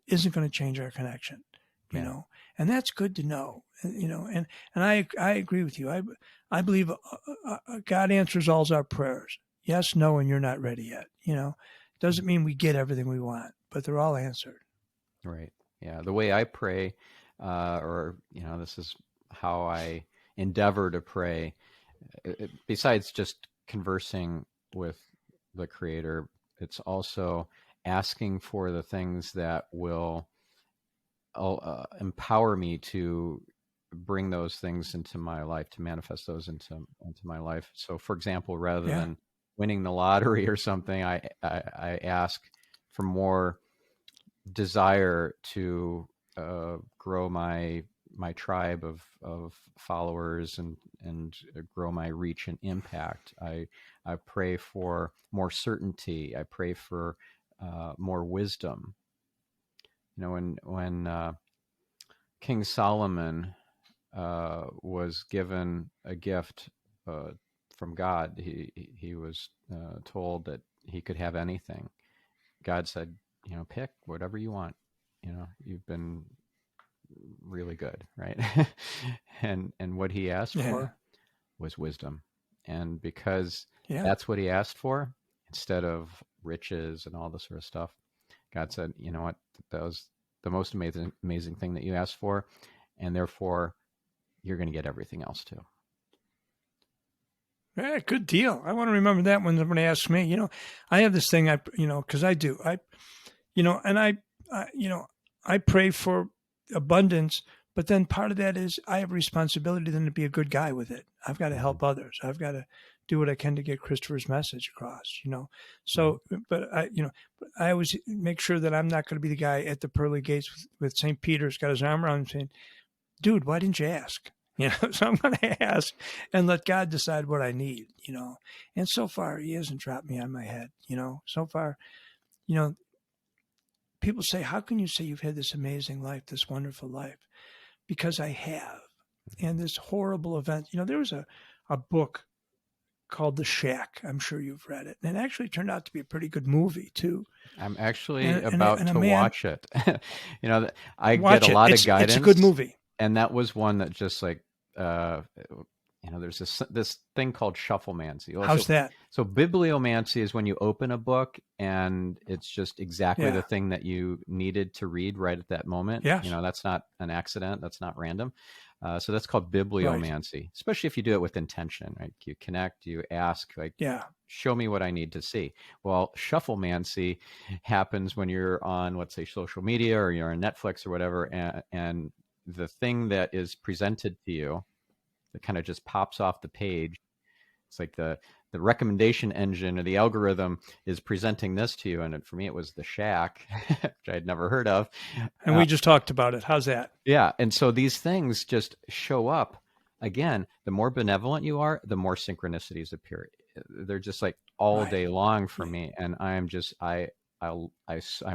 S2: isn't going to change our connection, and that's good to know, and I agree with you. I believe God answers all our prayers. Yes, no, and you're not ready yet. Doesn't mean we get everything we want, but they're all answered.
S1: Right. Yeah. The way I pray, this is how I endeavor to pray. Besides just conversing with the Creator, it's also asking for the things that will empower me to bring those things into my life, to manifest those into my life. So, for example, rather than winning the lottery or something, I ask for more desire to grow my tribe of followers and grow my reach and impact. I pray for more certainty. I pray for more wisdom. When King Solomon was given a gift from God, he was told that he could have anything. God said, pick whatever you want. You've been really good, right? and what he asked for was wisdom. And because that's what he asked for, instead of riches and all this sort of stuff, God said, you know what, that was the most amazing thing that you asked for, and therefore you're going to get everything else too.
S2: Yeah, good deal. I want to remember that when somebody asks me. I have this thing. Because I do. I pray for abundance, but then part of that is I have a responsibility then to be a good guy with it. I've got to help others. I've got to do what I can to get Christopher's message across. So, but I always make sure that I'm not going to be the guy at the pearly gates with St. Peter's got his arm around him saying, "Dude, why didn't you ask?" So I'm going to ask and let God decide what I need, And so far, he hasn't dropped me on my head, So far, people say, how can you say you've had this amazing life, this wonderful life? Because I have. And this horrible event, there was a book called The Shack. I'm sure you've read it. And it actually turned out to be a pretty good movie, too.
S1: I'm actually about to watch it. I
S2: get
S1: a lot of guidance.
S2: It's a good movie.
S1: And that was one that just like, there's this thing called shufflemancy.
S2: How's that?
S1: So bibliomancy is when you open a book and it's just exactly the thing that you needed to read right at that moment.
S2: Yes.
S1: That's not an accident. That's not random. So that's called bibliomancy, right. Especially if you do it with intention, right? You connect, you ask, show me what I need to see. Well, shufflemancy happens when you're on, let's say, social media or you're on Netflix or whatever, and the thing that is presented to you that kind of just pops off the page. It's like the recommendation engine or the algorithm is presenting this to you. And for me, it was The Shack, which I'd never heard of.
S2: And we just talked about it. How's that?
S1: Yeah. And so these things just show up. Again, the more benevolent you are, the more synchronicities appear. They're just like all day long for me. And I'm just, I'm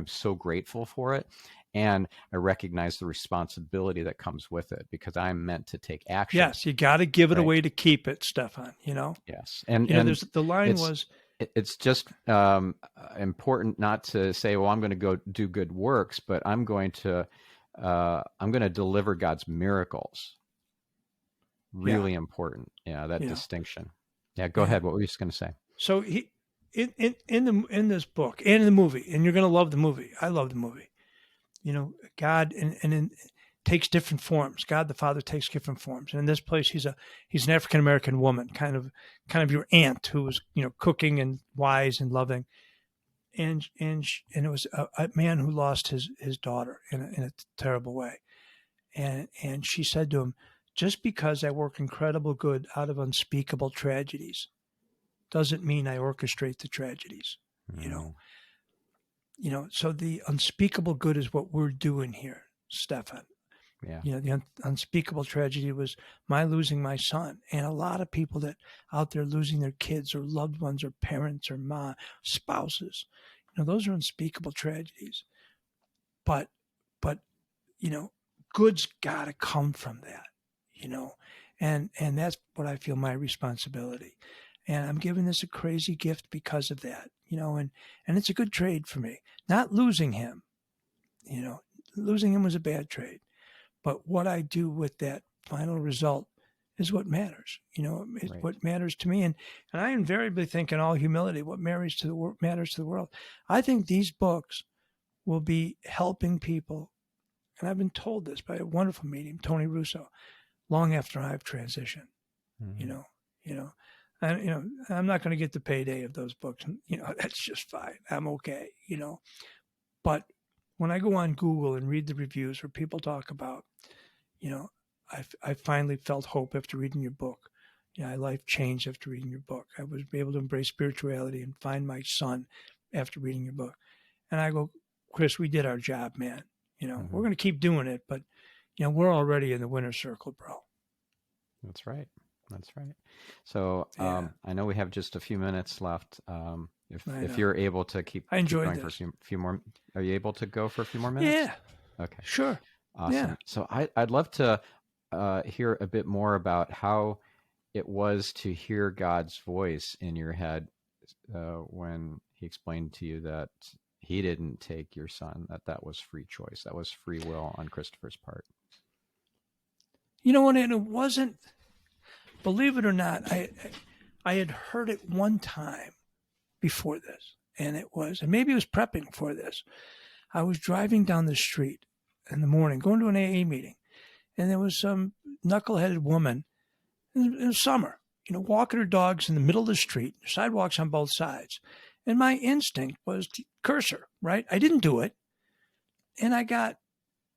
S1: so grateful for it. And I recognize the responsibility that comes with it because I'm meant to take action.
S2: Yes, you got to give it away to keep it, Stephan.
S1: Yes, and
S2: there's the line was.
S1: It's just important not to say, "Well, I'm going to go do good works," but I'm going to deliver God's miracles. really important. Yeah, that
S2: Yeah.
S1: distinction. Yeah, go
S2: Yeah.
S1: ahead. What were you just going to say?
S2: So he in this book and in the movie, and you're going to love the movie. I love the movie. God and takes different forms. God the Father takes different forms. And in this place, he's an African American woman, kind of your aunt who was cooking and wise and loving. And it was a man who lost his daughter in a terrible way. And she said to him, "Just because I work incredible good out of unspeakable tragedies doesn't mean I orchestrate the tragedies."
S1: Mm,
S2: So the unspeakable good is what we're doing here, Stephan.
S1: yeah.
S2: The unspeakable tragedy was my losing my son, and a lot of people that out there losing their kids or loved ones or parents or spouses. Those are unspeakable tragedies. But good's got to come from that. And that's what I feel my responsibility. And I'm giving this a crazy gift because of that. And it's a good trade for me. Not losing him. Losing him was a bad trade. But what I do with that final result is what matters. It's
S1: Right.
S2: what matters to me. And I invariably think, in all humility, what matters to the world. I think these books will be helping people. And I've been told this by a wonderful medium, Tony Russo, long after I've transitioned.
S1: Mm-hmm.
S2: I'm not going to get the payday of those books. That's just fine. I'm okay. But when I go on Google and read the reviews where people talk about, I finally felt hope after reading your book. My life changed after reading your book. I was able to embrace spirituality and find my son after reading your book. And I go, Chris, we did our job, man.
S1: Mm-hmm.
S2: We're going to keep doing it, but we're already in the winner's circle, bro.
S1: That's right. That's right. So
S2: Yeah.
S1: I know we have just a few minutes left. If
S2: know.
S1: you're able to keep
S2: enjoyed
S1: going
S2: this.
S1: for a few more, are you able to go for a few more minutes?
S2: Yeah.
S1: Okay.
S2: Sure.
S1: Awesome.
S2: Yeah.
S1: So I'd love to hear a bit more about how it was to hear God's voice in your head when he explained to you that he didn't take your son, that was free choice, that was free will on Christopher's part.
S2: And it wasn't, believe it or not, I had heard it one time before this, and maybe it was prepping for this. I was driving down the street in the morning, going to an AA meeting, and there was some knuckleheaded woman in summer, walking her dogs in the middle of the street, sidewalks on both sides. And my instinct was to curse her, right? I didn't do it. And I got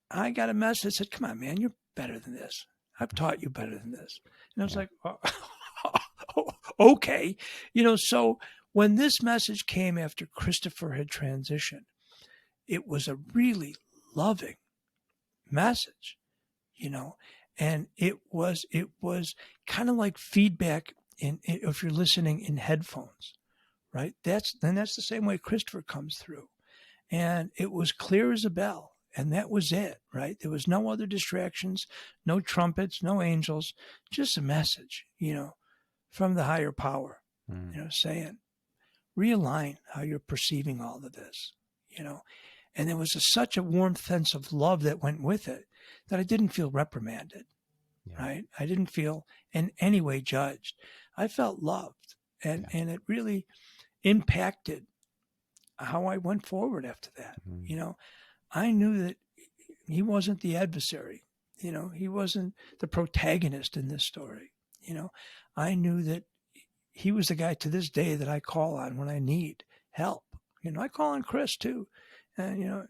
S2: a message that said, "Come on, man, you're better than this. I've taught you better than this." And I was like, oh, okay. So when this message came after Christopher had transitioned, it was a really loving message, and it was kind of like feedback if you're listening in headphones, right? That's the same way Christopher comes through, and it was clear as a bell, and that was it, right? There was no other distractions, no trumpets, no angels, just a message, from the higher power, saying, realign how you're perceiving all of this, and there was such a warm sense of love that went with it that I didn't feel reprimanded, right? I didn't feel in any way judged. I felt loved, and it really impacted how I went forward after that. I knew that he wasn't the adversary. He wasn't the protagonist in this story. I knew that he was the guy to this day that I call on when I need help. I call on Chris too. And,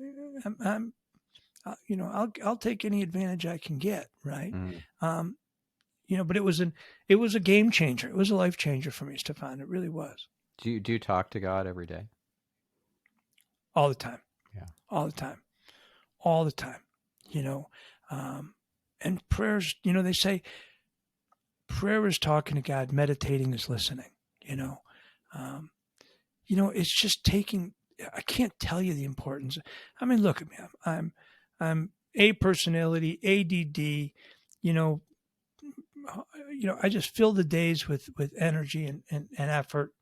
S2: I'll take any advantage I can get. Right. But it was a game changer. It was a life changer for me, Stephan. It really was.
S1: Do you talk to God every day?
S2: All the time.
S1: Yeah.
S2: All the time. All the time. And prayers, they say prayer is talking to God, meditating is listening, it's just taking, I can't tell you the importance. I mean, look at me. I'm a personality, ADD, I just fill the days with energy and effort,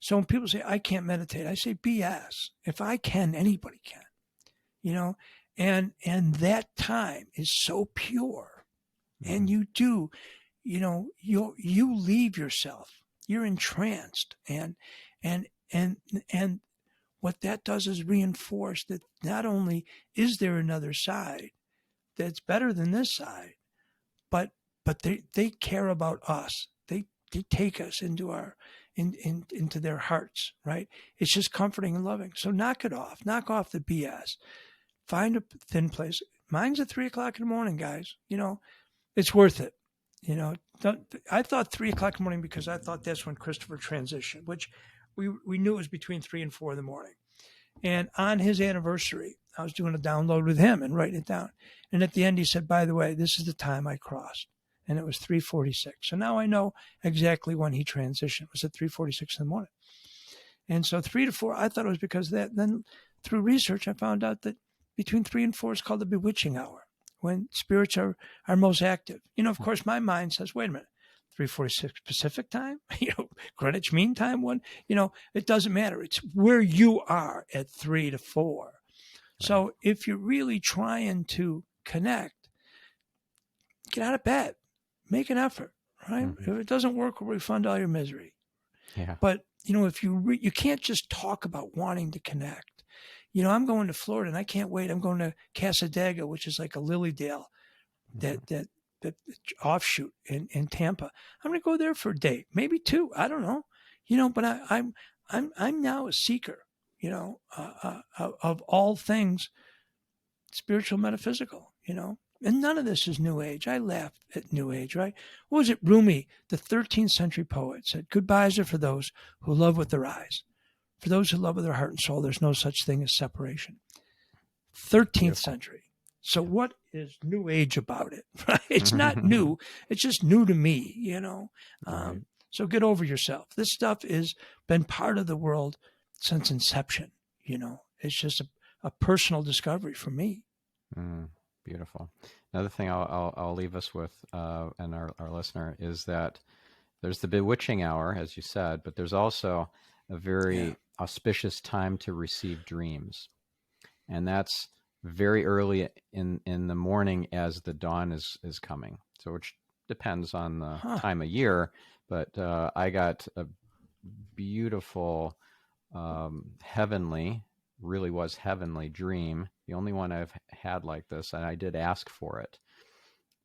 S2: So when people say, I can't meditate, I say BS. If I can, anybody can, and that time is so pure, And you do, you leave yourself. You're entranced, and and and what that does is reinforce that not only is there another side that's better than this side, but they care about us. They take us into into their hearts, right? It's just comforting and loving. So knock it off. Knock off the BS. Find a thin place. Mine's at 3:00 in the morning, guys. It's worth it. I thought 3:00 in the morning because I thought that's when Christopher transitioned, which we knew it was between 3 and 4 in the morning. And on his anniversary, I was doing a download with him and writing it down. And at the end, he said, by the way, this is the time I crossed. And it was 3:46. So now I know exactly when he transitioned. It was at 3:46 in the morning. And so 3 to 4, I thought it was because of that. And then through research, I found out that between 3 and 4 is called the bewitching hour, when spirits are most active. Of course, my mind says, wait a minute, 3:46 Pacific time, Greenwich Mean Time one, it doesn't matter. It's where you are at 3 to 4. Right. So if you're really trying to connect, get out of bed, make an effort, right? Mm-hmm. If it doesn't work, we'll refund all your misery.
S1: Yeah.
S2: But, if you can't just talk about wanting to connect. I'm going to Florida and I can't wait. I'm going to Casadega, which is like a lily dale that offshoot in Tampa. I'm going to go there for a day, maybe 2. I don't know, but I'm now a seeker, of all things spiritual, metaphysical, and none of this is New Age. I laugh at New Age, right? What was it? Rumi, the 13th century poet, said, goodbyes are for those who love with their eyes. For those who love with their heart and soul, there's no such thing as separation. 13th Beautiful. Century. So what is New Age about it? Right? It's not new. It's just new to me, Right. So get over yourself. This stuff has been part of the world since inception. It's just a personal discovery for me.
S1: Beautiful. Another thing I'll leave us with, and our listener, is that there's the bewitching hour, as you said, but there's also a very auspicious time to receive dreams. And that's very early in the morning as the dawn is coming. So which depends on the time of year, but I got a beautiful, heavenly dream. The only one I've had like this, and I did ask for it.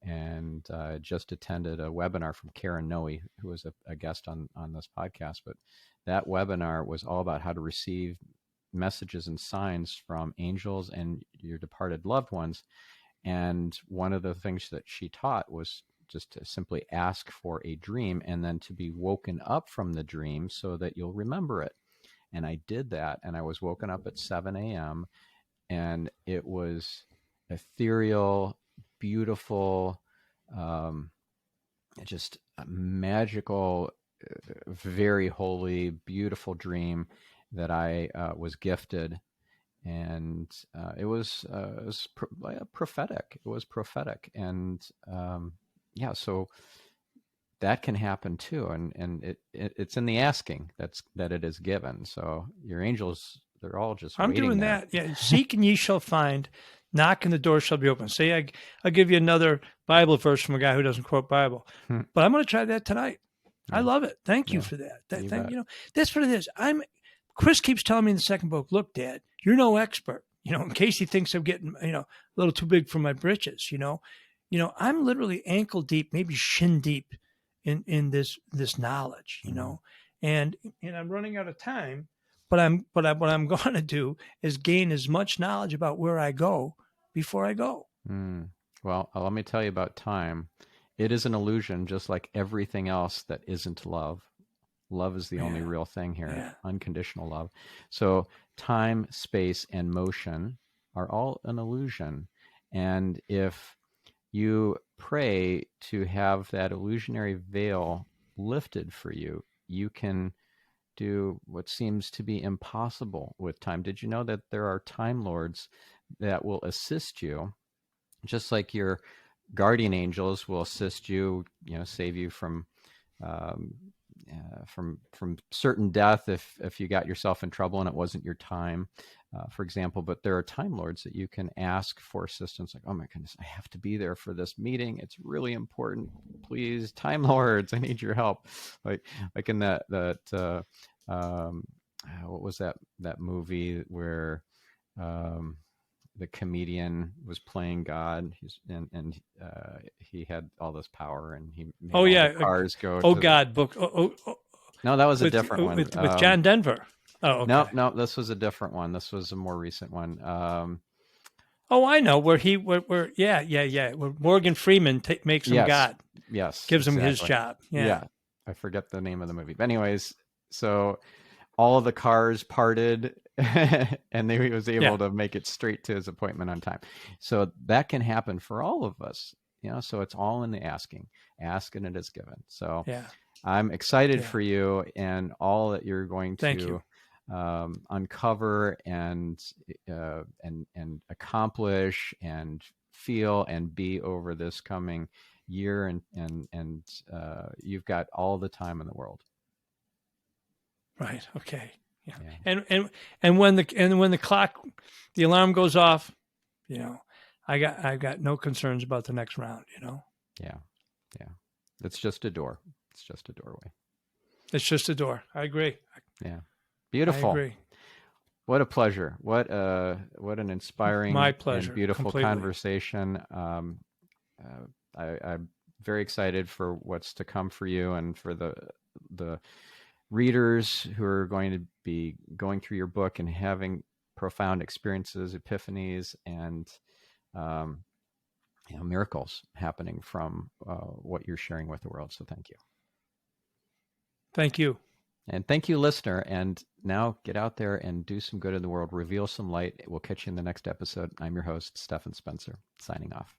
S1: And just attended a webinar from Karen Noe, who was a guest on this podcast. But that webinar was all about how to receive messages and signs from angels and your departed loved ones. And one of the things that she taught was just to simply ask for a dream and then to be woken up from the dream so that you'll remember it. And I did that, and I was woken up at 7 a.m. and it was ethereal, beautiful, just a magical, very holy, beautiful dream that I was gifted. And it was prophetic. It was prophetic. And so that can happen too. And it's in the asking that it is given. So your angels, they're all just
S2: I'm
S1: waiting
S2: doing
S1: there.
S2: that. Yeah. Seek and ye shall find. Knock and the door shall be open. Say, I'll give you another Bible verse from a guy who doesn't quote Bible. But I'm going to try that tonight. I love it. Thank you for that. That's what it is. Chris keeps telling me in the second book, look, Dad, you're no expert. In case he thinks I'm getting, a little too big for my britches, I'm literally ankle deep, maybe shin deep in this knowledge, and I'm running out of time. But what I'm going to do is gain as much knowledge about where I go before I go.
S1: Well, let me tell you about time. It is an illusion, just like everything else that isn't love. Love is the only real thing here, unconditional love. So time, space, and motion are all an illusion. And if you pray to have that illusionary veil lifted for you, you can do what seems to be impossible with time. Did you know that there are time lords that will assist you, just like your guardian angels will assist you, save you from from certain death if you got yourself in trouble and it wasn't your time, for example. But there are Time Lords that you can ask for assistance. Like, oh my goodness, I have to be there for this meeting. It's really important. Please, Time Lords, I need your help. Like in that what was that movie where the comedian was playing God, and he had all this power, and he made all the cars go. No, that was a different one
S2: with John Denver. Oh, okay.
S1: No, this was a different one. This was a more recent one.
S2: I know where where Morgan Freeman makes him God.
S1: Yes,
S2: gives him his job. Yeah,
S1: I forget the name of the movie, but anyways, so all of the cars parted, and he was able to make it straight to his appointment on time. So that can happen for all of us, so it's all in the asking. Ask and it is given. So I'm excited for you and all that you're going to uncover and accomplish and feel and be over this coming year, and you've got all the time in the world.
S2: Right. Okay. Yeah. And when the clock, the alarm goes off, I've got no concerns about the next round.
S1: Yeah. It's just a door. It's just a doorway.
S2: It's just a door. I agree.
S1: Yeah. Beautiful.
S2: I agree.
S1: What a pleasure. What an inspiring,
S2: my pleasure,
S1: and beautiful
S2: completely.
S1: Conversation. I'm very excited for what's to come for you and for the readers who are going to be going through your book and having profound experiences, epiphanies, and miracles happening from what you're sharing with the world. So thank you.
S2: Thank you.
S1: And thank you, listener. And now get out there and do some good in the world. Reveal some light. We'll catch you in the next episode. I'm your host, Stephan Spencer, signing off.